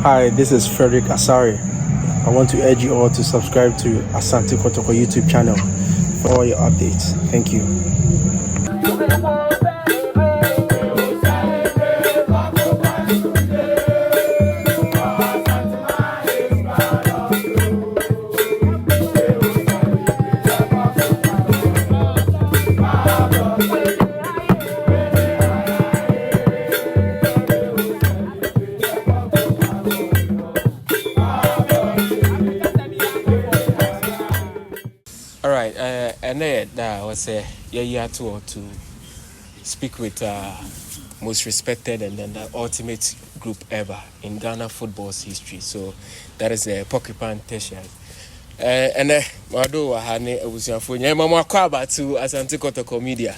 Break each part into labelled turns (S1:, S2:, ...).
S1: Hi, this is Frederick Asari. I want to urge you all to subscribe to Asante Kotoko YouTube channel for all your updates. Thank you.
S2: All right, and that was a year to speak with most respected and then the ultimate group ever in Ghana football's history. So that is a Porcupine Tertiary. And Mado Wahane was your phone. Mama Kwaba to Asante Kotoko Media.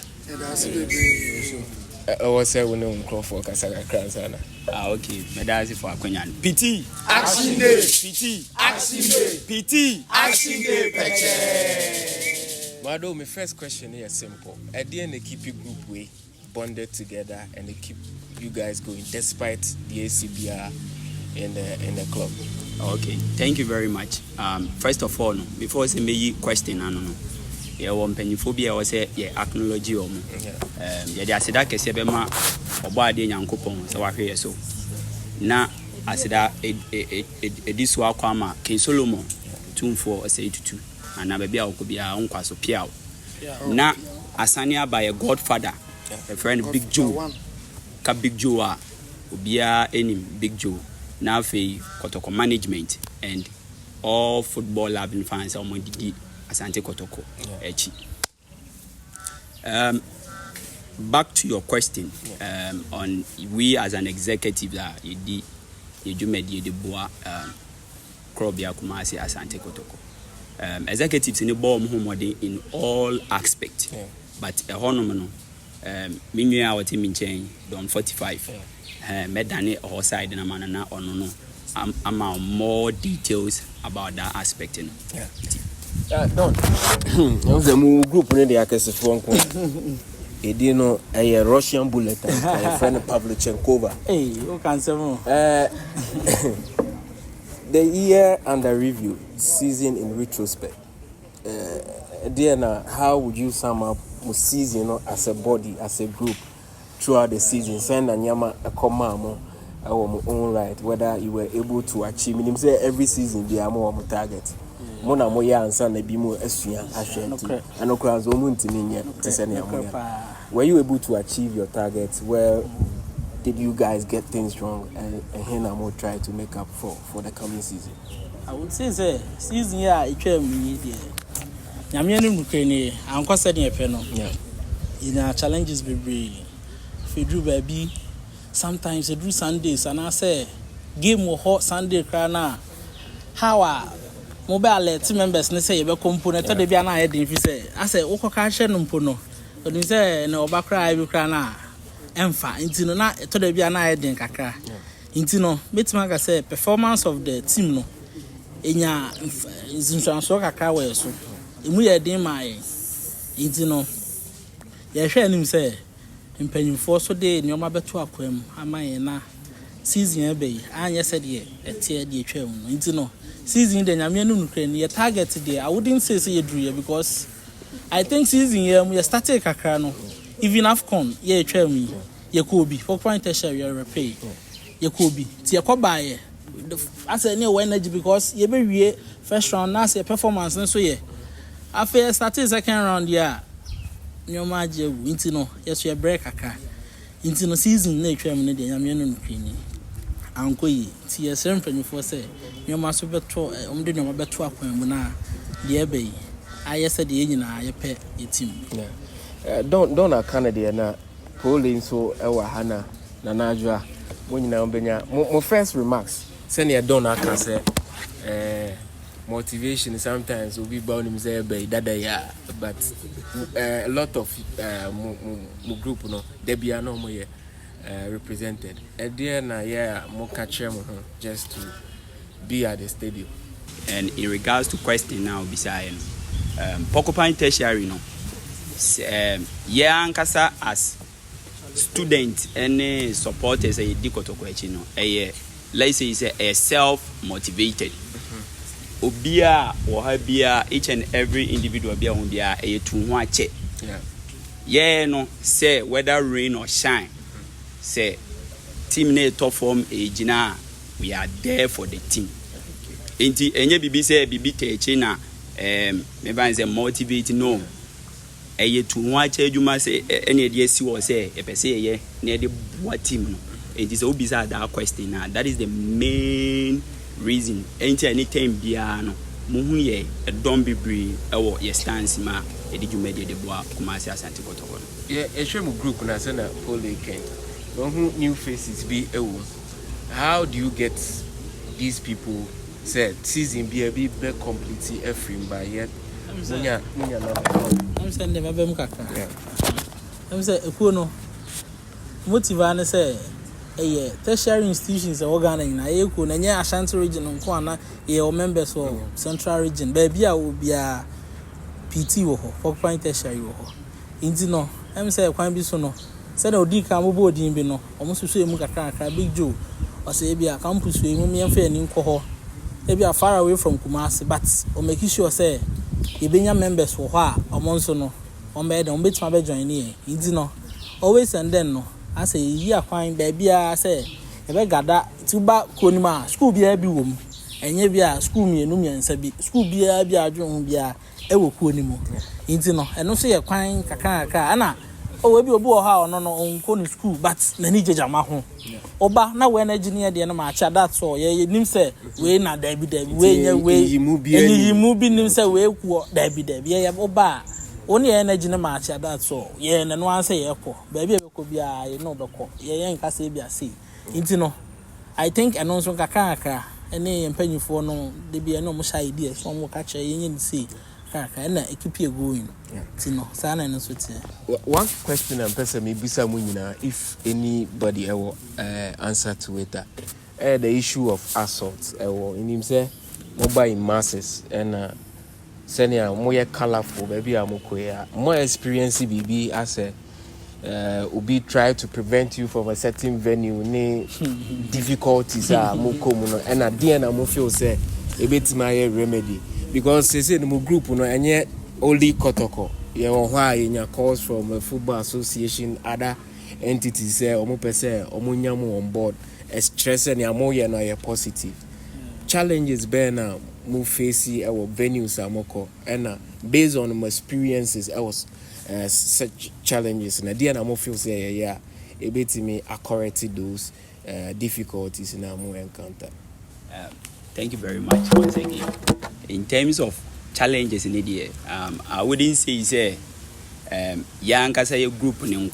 S2: I was a woman for Kasaga Kransana.
S3: Okay, Medazi for Akonyan. PT
S4: Action Day.
S3: PT
S4: Action Day.
S3: PT
S4: Action Day. Peche.
S2: Mado, my first question here is simple. At the end, they keep you group way bonded together and they keep you guys going despite the ACBR in the club.
S3: Okay, thank you very much. First of all, before I say me question, I don't know. Yeah, one penny phobia was a acknowledge you. Yeah, I said that case bema obadi nyankopon so wa hwe so. Na I said that this wa kwama King Solomon 2 say 2 and na bia okobia onkwa so piao. Na asania by a godfather, a friend Big Joe. Ka Big Joe a obia enim Big Joe. Na fe Kotoko management and all football loving fans omodidi Asante Kotoko SC. Back to your question on we as an executive that you do media the boa Krobia Kumasi Asante Kotoko. Executives in the ball in all aspects, but a honoman minu our team in chain don 45 medane or side in a manana or no amount more details about that aspect.
S2: No, the move group in the Akes phone call. A dino a Russian bullet and a friend of Pavlichenkova.
S5: Hey, you can say more.
S2: The year under review, season in retrospect. Diana, how would you sum up season as a body, as a group throughout the season? Send and Yama a command our own right, whether you were able to achieve. I mean, say every season they are more target. Mona moya and son be more estuan ashanti and okras omuntini to send were you able to achieve your targets? Where did you guys get things wrong and Hena more try to make up for the coming season?
S5: I would say season it came there. Yamian Ukraine and Cossadia Peno. In our challenges be if you do baby sometimes you do Sundays and I say game or hot Sunday crana how mobile team members ne say you be component to dey bia na head if say I say okoka hye no mpo no oni say na obakra bi kra na emfa nti no na to dey bia na head kakra nti no betima ka say performance of the team no enya nsunsuanso kakra we so emu ye den mai nti no ye hwe anim say mpanyimfo so dey nyoma beto akwam amaye na season ebe yi anya said ye etie de twam no nti no season the Nyamian Ukraine your target there. I wouldn't say you drew because I think season you started kakra no even AFCON ye twa me ye could be for point tertiary you repay ye could be ti ye buy as any energy because ye be wie first round na say performance so ye after started second round yeah nyoma je wu nti no yes ye break kakra nti no season na twa me the Nyamian Ukraine anko yi ti ye sem panyufo say nyoma so beto omde nyoma beto akwan mu na de ebe yi aye se de nyina aye pe yetim
S2: don't a Canada na polling so ewa hana na najwa mo nyina ombenya mo first remarks send your don't can say motivation sometimes will be bound him say be dada ya but a lot of mo group no there be no mo ye represented and then more catch just to be at the stadium.
S3: And in regards to question now beside Porcupine Tertiary no ankasa as student and supporters a Kotoko SC no let's say a self-motivated. Obia or habia each and every individual be on bia a to watch it. Yeah, no, say whether rain or shine. Say team ne top form a jina, we are there for the team. Inti enye bibi say bibi teche na maybe say motivate no. A to watch you say any DSC was say a say near the what team no. It is obisa that question now. That is the main reason. Anytime biano muhu ye don't be brave or ye stance ma e did you made the boa kumasi Asante Kotoko.
S2: Yeah, a shame group na say na whole weekend. Who new faces be how do you get these people said season be a bit completely every by yet munya
S5: I'm saying them abem kaka. I'm say ekuno motiva na say tertiary institutions organ na eko na nya Ashanti region nko ana ye members of central region baby a obia PT wo ho Porcupine tertiary wo ho inti no em say kwan bi so no say na odi ka mobo odin bi no omo susu emu kakaka big joe o say bia campus we mu memfa ani nko ho e bia far away from Kumasi but o make sure say e benya members wo ho a omo so no o me dey o betima be join ni inti no always and then no I say year kwan baby I say e be gada tuba konima school bia bi wom enye bia school mienu miensa bi school bia bia adwo ho bia e wo konimo inti no eno so ye kwan kakaka ana o we bi obi o ha ono no onko ni school but na ni jejama ho oba na we na engineer de na ma cha that so ye nim say we na dabi we nya we yimu bi nim say we ku dabi ye oba only energy na match that so yeah na no answer ye ko baby e ko bia ye no be ko ye nka say bia say inti no I think eno so kakaka ene empanyifo no de bia no mo sha idea so mo ka che ye nyi say kaka na equipe e going ti no sa na no so ti
S2: one question and person me bisa mu nyina if anybody ever answer to it the issue of assault in him say mobile in masses and senior more colorful baby amokoya more experience bibi as ubi try to prevent you from a certain venue ni difficulties amokomu no and at the end am feel say e betima remedy because say no group no enye only Kotoko ye won ho a calls from a football association other entities say omo pese omo nyamu on board stress and amoye no ye positive challenges be now move facing our venues amoko and based on my experiences I was such challenges and the am feel say yeah a bit me correct those difficulties in our encounter.
S3: Thank you very much once again. In terms of challenges in the year, I wouldn't say young as a group in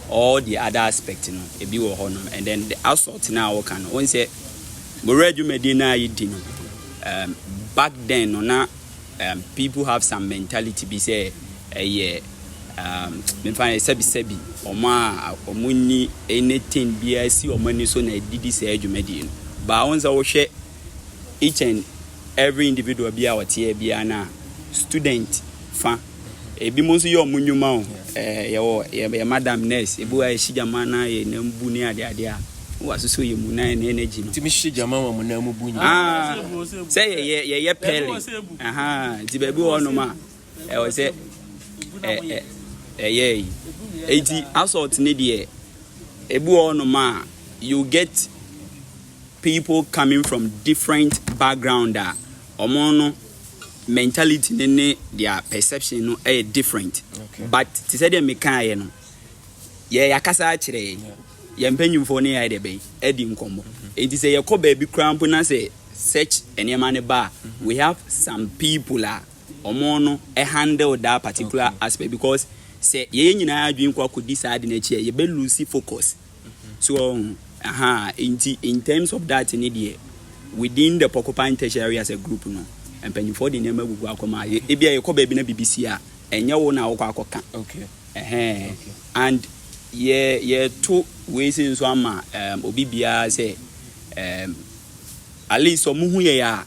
S3: all the other aspects, you know, a bit of honor, and then the assault now can once say we read you Medina back then people have some mentality be say me find sebi omuni anything BIC or money so na didi say adwumadi but once I share each and every individual be our tier be na student fa ebi mo so yo munwuma ye madam nurse ebu a shijama na ye na mbu ni ade a was so ye mu na energy no
S2: timi shijama wa mu na mu bu
S3: ni say ye pele ti bebi ono ma e o say eti assault ni de ebu ono ma you get people coming from different background omono mentality ne their perception no different but ti say dem kan no ye yakasa a kire ye mpanyimfo ne ya de be edi nkomo enti say ye ko ba bi kramp na say search enema ne ba we have some people omono handle that particular aspect because say ye nyina adwin kwa kodi side na chi ye be lose focus so in terms of that in the within the Porcupine Tertiary as a group no and penny for the name gugu akoma e bia ye ko ba bi na BBC a enye wo na wo akoka okay and ye two ways in so ama obi bia say at least omuhu ye ya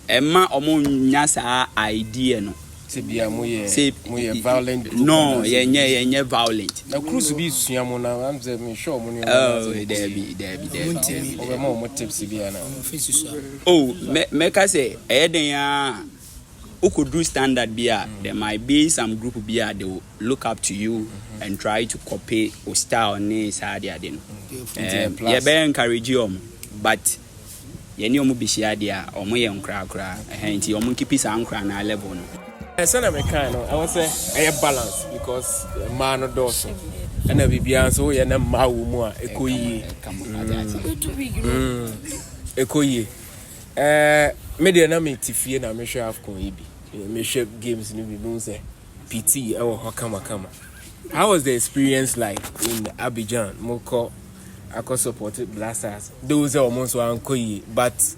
S3: emma omo nya saa idea no
S2: Tibia moye violent group.
S3: No, yeah violent.
S2: Na cruise be suamo na I'm sure money.
S3: Oh, there be.
S2: Over more tips bia na.
S3: Oh, make I say who could do standard beer, there might be some group of beer they will look up to you and try to copy or style names yeah, be encourage you, but you know mu bishia dia or mo yen kra and you mo keep his ankra na level no.
S2: Sana me kind I want say a balance because man no does and na bibia so ye na ma wo mu a ekoyi ekoyi media na me tifie na me hwe afcon yi bi me hwe games ni bi mu say PT kama how was the experience like in Abidjan moko I supported Blasters those are almost one koyi but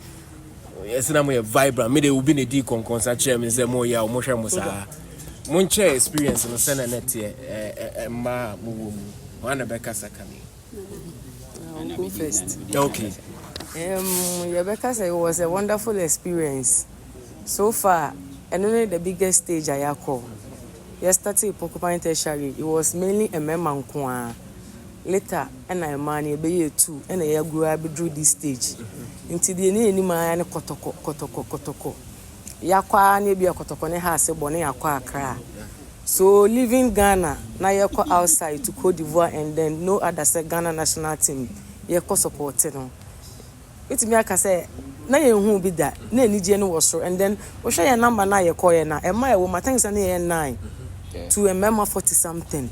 S2: yes na mo vibrant me they will be in the concert chairman say mo ya mo hwe mo sa mo share experience no send net ma mo one Rebecca Sakami
S6: go first.
S2: Okay.
S6: Rebecca said it was a wonderful experience so far and only the biggest stage I call. Yesterday Porcupine Tertiary it was mainly a member nkwa. Later and I man be too and I grew up through this stage. Until the any man kotoko. Yakwa ne bia kotoko ne ha se bone yakwa akra. So leaving Ghana na yako outside to Cote d'Ivoire and then no other Ghana national team yako supported no. It me aka say na ye hu bi da na anije no was so and then we share your number na ye call ye na e ma ye wo matank say na 9 to a member 40 something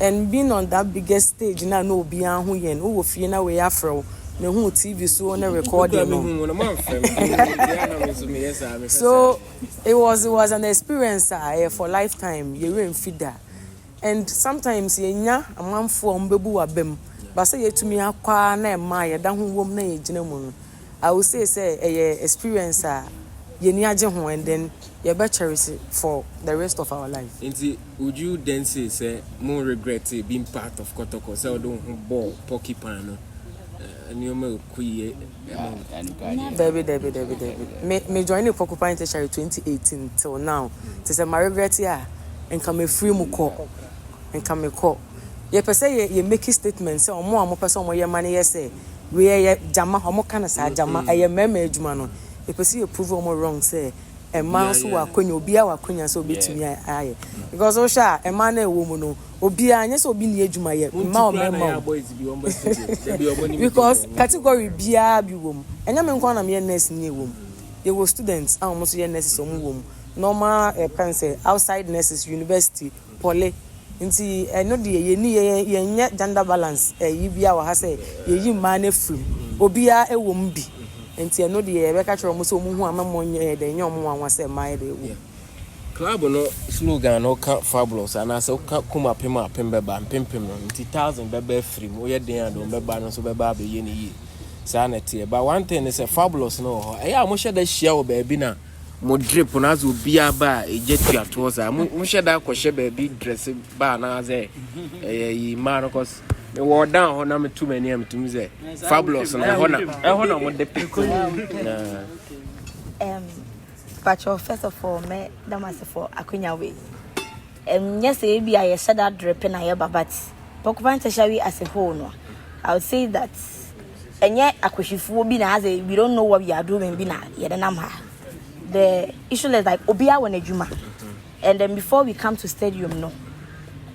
S6: and being on that biggest stage na no obi an hu ye no wo fie na we afro na hu TV so na record no. So it was an experience for lifetime ye rain feeder and sometimes ye nya amanfo mbebu abem but say ye to me akwa na ma ye da hu wom na ye gina mu. I will say a experience ye ni age ho and then you better cherish it for the rest of our life.
S2: Would you then say more regret being part of Kotoko so don't ball Porcupine no and you may kuye David me join the Porcupine Tertiary 2018 till now to say my regret here and come free mu call and come call ye per say ye make statements say omo person omo ye money ye say we jama omo kana sa jama eye mema adwuma no e pese you prove omo wrong say e man so wakonya obi a wakonya so betumi aye because o sha e man na ewo mu no obi anya so obi ni adwuma ye ma o mema because category bia bi wo mu enya me nkwa na me nurse ni ewo mu ye wo students am so ye nurses omo wo mu normal pense outside nurses university poly nti eno de ye ni ye nya gender balance yi bia wa ha say ye yi ma na frum obi a ewo mu bi nti eno de ye be ka kire mo so mu hu amamo nye de nya omo anwa say ma de ewo club no slogan no ka fabulous and as ka kuma pema pembeba pempem no nti 1000 bebe free mo ye den ado beba no so beba be ye ni yi sa na tie but one thing is a fabulous no ya mo hye da hia wo ba bi na mo drip na zo bia ba ejetu ato za mo hye da akɔhye ba bi dress ba na ze yi man cause me wo down ho na me too many am to me say fabulous na ho na mo de pico
S7: but first of all me that must for akunya way yes e bia ye said that drip na ye but Porcupine Tertiary as a whole no I would say that enye akwahifo bi na say we don't know what we are doing bi na ye dem ha. The issue is like Obia when Juma. And then before we come to stadium, no.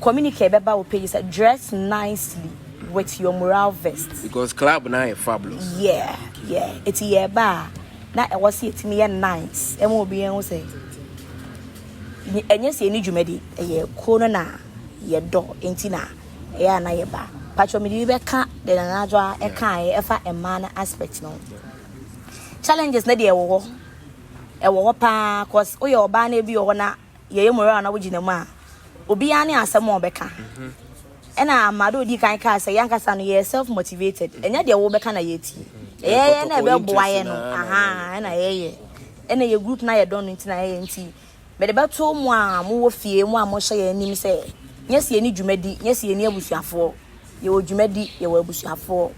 S7: Communicate beba will pay you dress nicely with your morale vest.
S2: Because club now is fabulous.
S7: Yeah. It's a bar. Now I was it me nice. And will be say. And yes, you need you medi a corner na your door intina. Yeah, na your bar. Patcho me be can then another a kind ever a man aspect no. Challenges na dear war. Ewo pa cause o ye oba na bi o na ye yemora na wogina mu a obi ane asem obeka e na amado di kan ka say yankasa no ye self motivated enya de wo beka na ye ti ye na be boa ye no aha na ye na ye group na ye don nti na ye nti me de beto mu a mo wo fie mu a mo hye ye nim say nyese ni dwumadi nyese ni abusuafo ye wo dwumadi ye wo abusuafo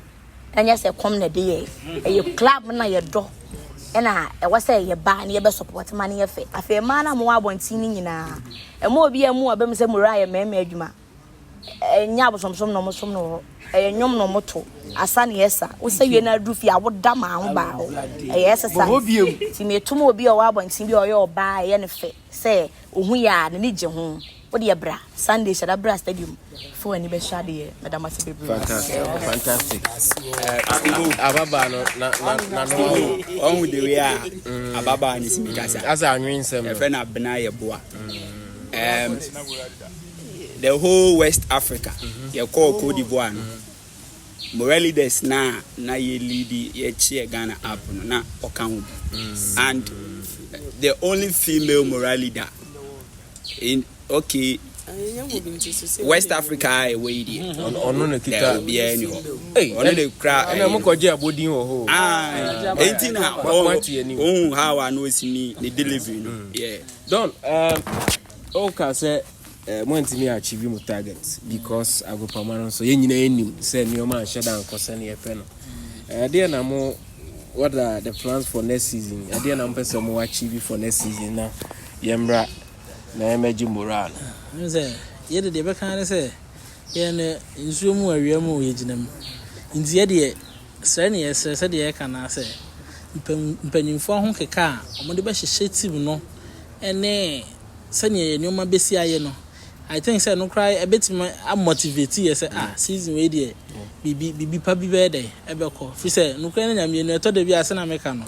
S7: enya se kom na de ye club na ye do ɛna ɛwɔ sɛ yɛ ba ne yɛ bɛ support ma ne yɛ fɛ afei ma na mo abɔnten ni nyinaa ɛmo obi ɛmo abɛm sɛ mo ra yɛ mɛmɛ adwuma nya abosomsom no mo som no nyom no mo to asa ne yɛsa wo sɛ wie na aduru fi a woda ma ho ba ho ɛyɛ sɛ ti me tom obi a wɔ abɔnten bi a ɔyɛ ɔba ɛyɛ ne fɛ sɛ ohu ya ne gye ho wo de bra Sunday shada bra stadium for ani be shade ye madam ase bebre
S2: fantastic ababa no na no
S3: on with the way ababa ni simikasa
S2: as a nwensem
S3: e fe na bena ye boa the whole West Africa ye call Cote d'Ivoire no moral leaders na ye lead ye chair Ghana up no na okan and the only female moral leader in West Africa away there.
S2: On the kita
S3: be any ho.
S2: Hey,
S3: on the crack.
S2: And I'm going to abodi ho.
S3: Ah, 18 oh, how I know see me the delivery. Yeah.
S2: Don okay say want me achieve my targets because I go permanent so you nyina say me man share down concern e fe no. There na mo what are the plans for next season? There na person mo achieve for next season na yemra na emerge moral.
S5: No say ye de be kan say ye ne nsuo mu awia mu ye ginam. Nti ye de sɛ ne ye sɛ de ye kana say mpanyimfo ho keka omo de be hyehye team no ene sɛ ne nyoma besi aye no. I think say no cry a bit motivate ye say season we de bibi pa bi be dey e be ko fi say no cry na nyame no to de bi ase na meka no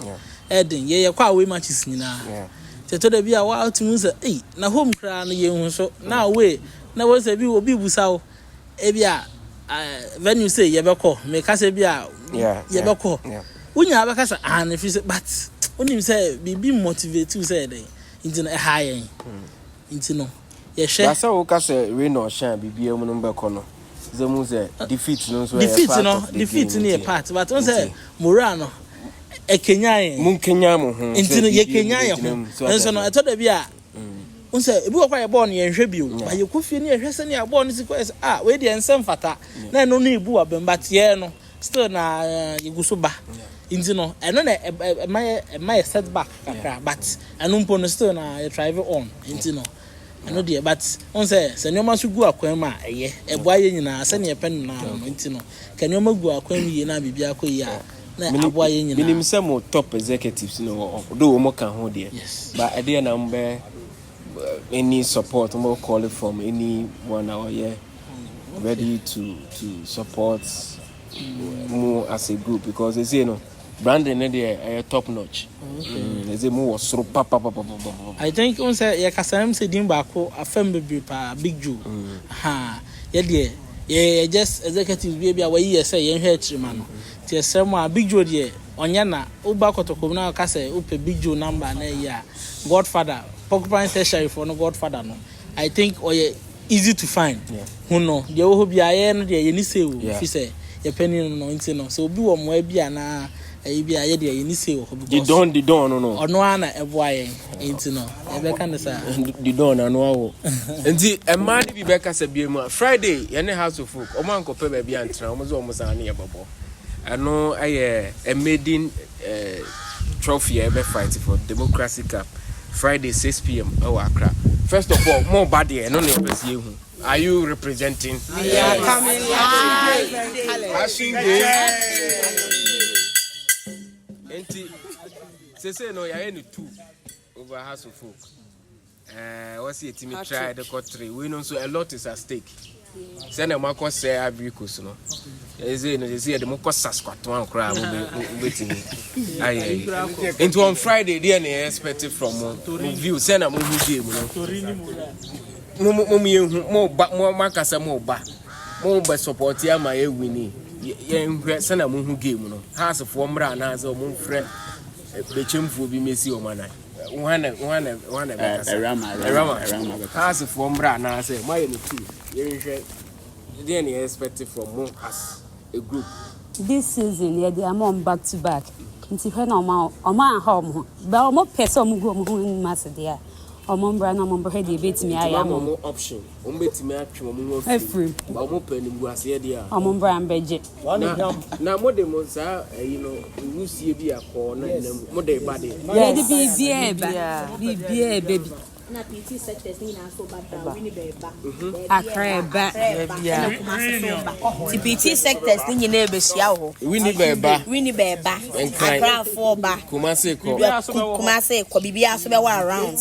S5: edin ye kwa away matches nyina to de bi a wa out mu say na home cry no ye hu so na away na wo say bi obi busa wo e bi a venue say ye be ko me ka say bi a ye be ko unya be ka say na fi say but onim say bibi motivate you say dey nti na ha yen nti no
S2: that's how we say rain or shine bibia mu no be kono zemu say defeat no so
S5: defeat ni a part but on say moral no e kenyan
S2: mun kenya mo ho
S5: nti no ye kenyan ho so no eto da bia on say ebi kwa ye ball no ye hwe bio ba ye kofie ni ye hwe se ni ball no si ko we de ensem fata na no no ibu abembat ye no still na ye guso ba nti no eno na my setback kakra but eno mpo no still na ye drive on nti no eno de but on say se nyoma so gu akwan ma eye eboa ye nyina se ne pen na nti no ka nyoma gu akwan ye na bibia akoyi a na aboa ye nyina
S2: minim se mo top executives no do mo kan ho de but e de na mbe any support mo call it from anyone or ready to support more as a group because they say no Brandon they top notch. They say more soro papa.
S5: I think on say ya kasam say dim ba ko afem bebre pa Big Joe. Ye de ye just executive bi a wayi say ye hwe chirima no. Ti esem a Big Joe de onya na Uba Kotoko na ka say upe Big Joe number na ya Godfather Porcupine Tertiary for no Godfather no. I think easy to find. Who know de wo bi aye no de ye ni say wo fi say ye penny no nti no so obi wo mo bia na bi aye de ye ni say wo
S2: because the don no
S5: ono ana eboa ye nti no e be kan say
S2: the don anu awo nti e ma ni bi be ka say bi mu Friday ye ne house of folk o man ko pe ba bi antra o mo sa na ye bobo eno aye a maiden trophy e be fight for Democracy Cup Friday 6 p.m. Accra. First of all, more body no ne be see hu. Are you representing?
S6: We are coming
S2: say no, you are any two over house of folk. What's it? Me try the country. We know so a lot is at stake. Send a marco say abricos no. Is it? They say the marco Saskatchewan crowd waiting. Into on Friday, they expected from view. Send a movie game. More markers are more by support ya my winning. Send a movie game. House of one brand has a moon friend. The chimp will be messy or man. One House of one brand. I say, my two. Then you expect from more as a group.
S8: This season, yeah, they are more back to back. Nti hwe na o ma home ho. Ba o mo pese o mo go mo hu mass there. Omombra na omombo he de betimi aya mo.
S2: Option. Betimi atwe mo
S8: free.
S2: Ba mo pani guase dia.
S8: Omombra ambeje.
S2: Na mo de mo sa rusie bi akọ na mo de ba de.
S8: Yeah, the BBA baby.
S7: Na PT sectors ni na so bad wini beba.
S8: Akreba.
S7: Ti PT sectors ni na ebehia ho.
S2: Wini beba.
S7: Akra for ba.
S2: Kumase ko
S7: bibia so be wa around.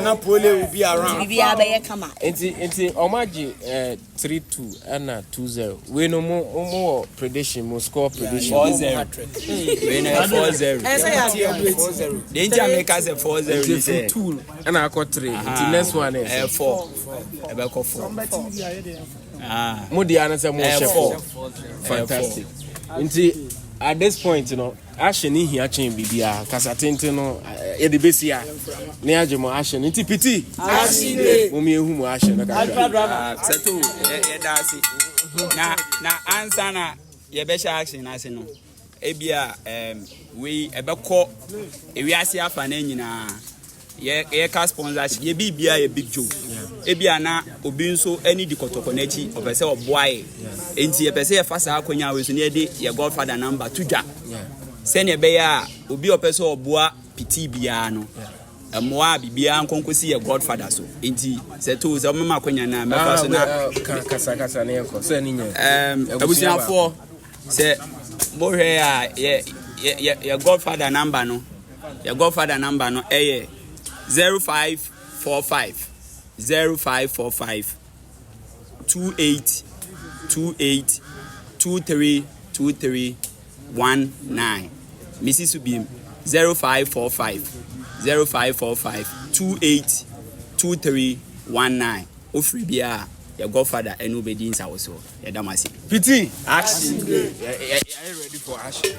S2: Na pole will be around.
S7: Bibia be kama.
S2: Enti omaji 3-2 and 2-0. We no more prediction, more score prediction.
S3: 4-0. We na 4-0.
S2: 4-0.
S3: The Jamaica say 4-0 ni say.
S2: And I got 3. The next one is
S3: 4. Ebeko 4.
S2: Mudi anasa mo 4. Fantastic. Enti at this point, action in here change bibia kasa tente no e de besia ne agemo action nti piti action dey mo me ehu mo action na ka
S3: seto e dasi na answer na ye be action na se no e bia we ebekọ ewiase afa na nyina ye ka sponsorship ye bibia ye big joe e bia na obi nso ani di kotoko na chi opese oboae enti ye pese ye fa sa akonya we so ne de ye godfather number tudwa sene be ya obi opese oboa piti bia no moa bibia nkonkosi ye godfather so enti se to se mama akonya na me fa so na
S2: kasa na yenko so ani nya
S3: abusiafo se bo hwe ya ye godfather number no eye 0545 28 23 19 Mrs. Subim 0545 28 23 19 ofri bia your godfather and nobody in our so ya damasi
S2: piti action are you ready for action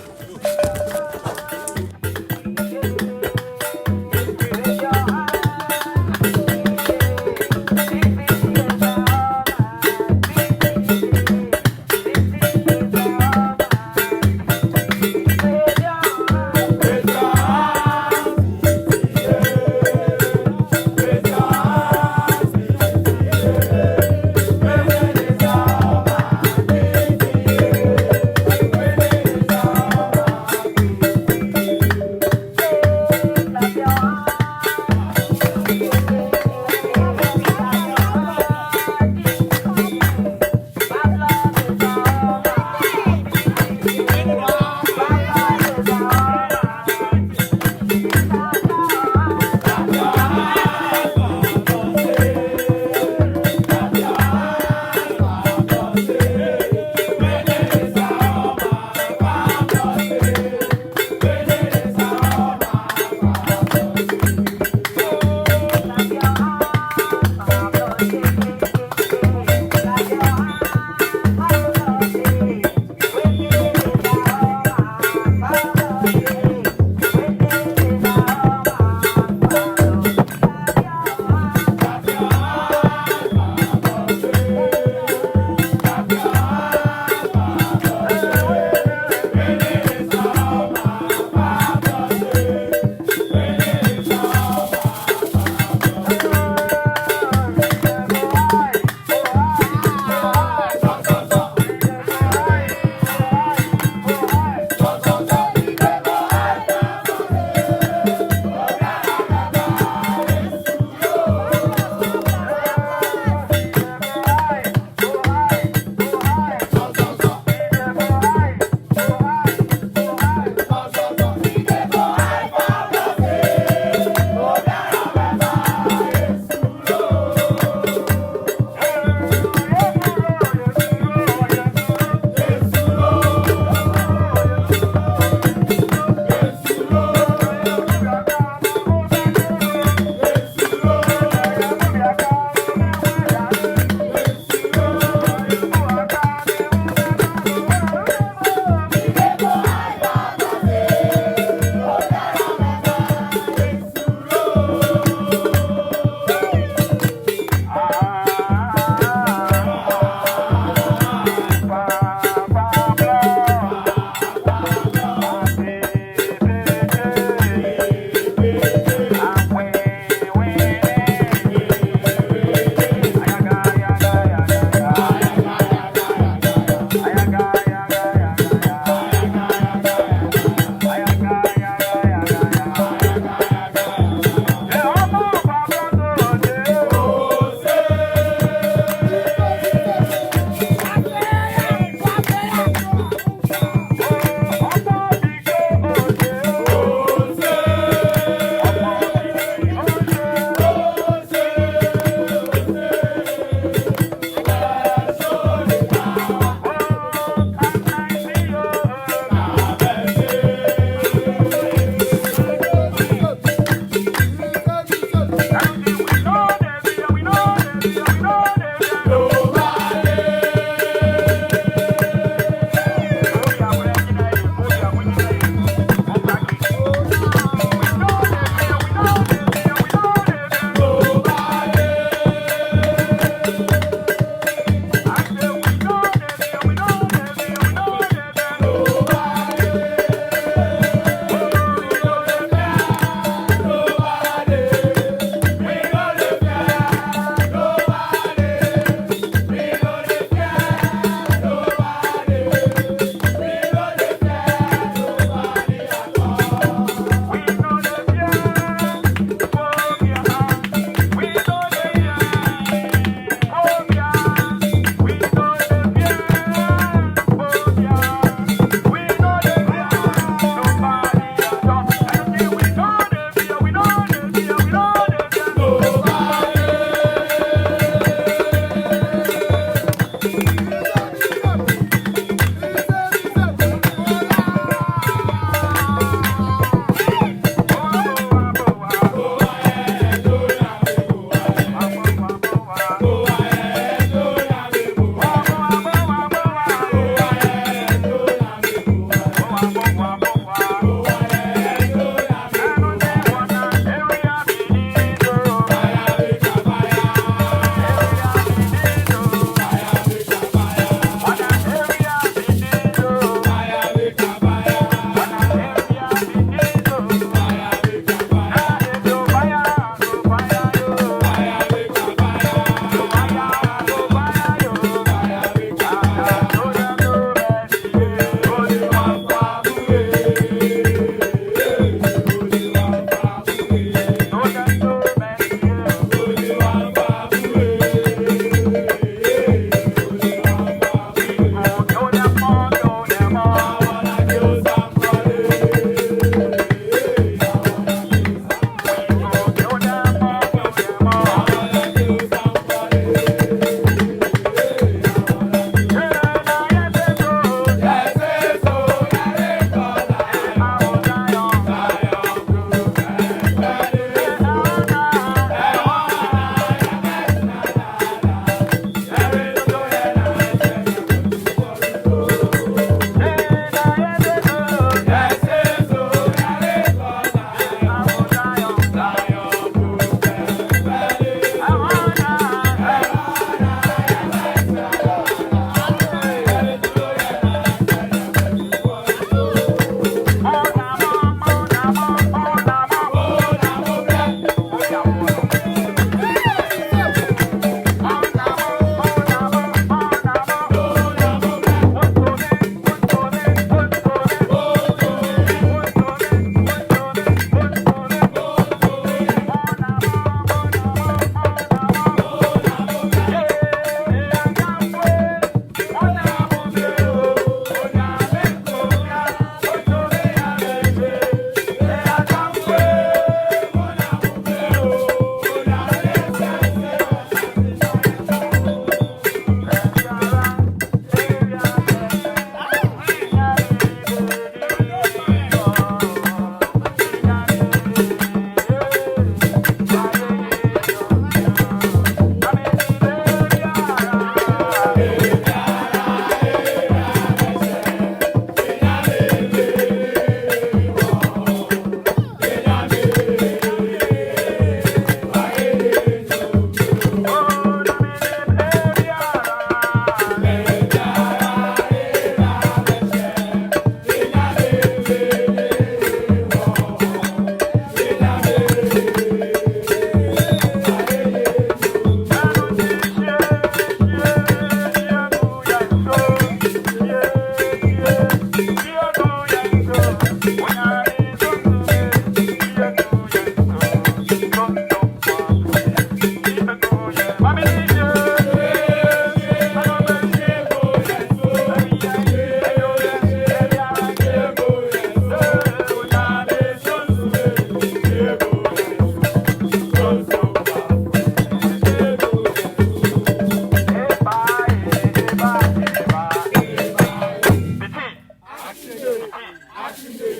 S4: Asante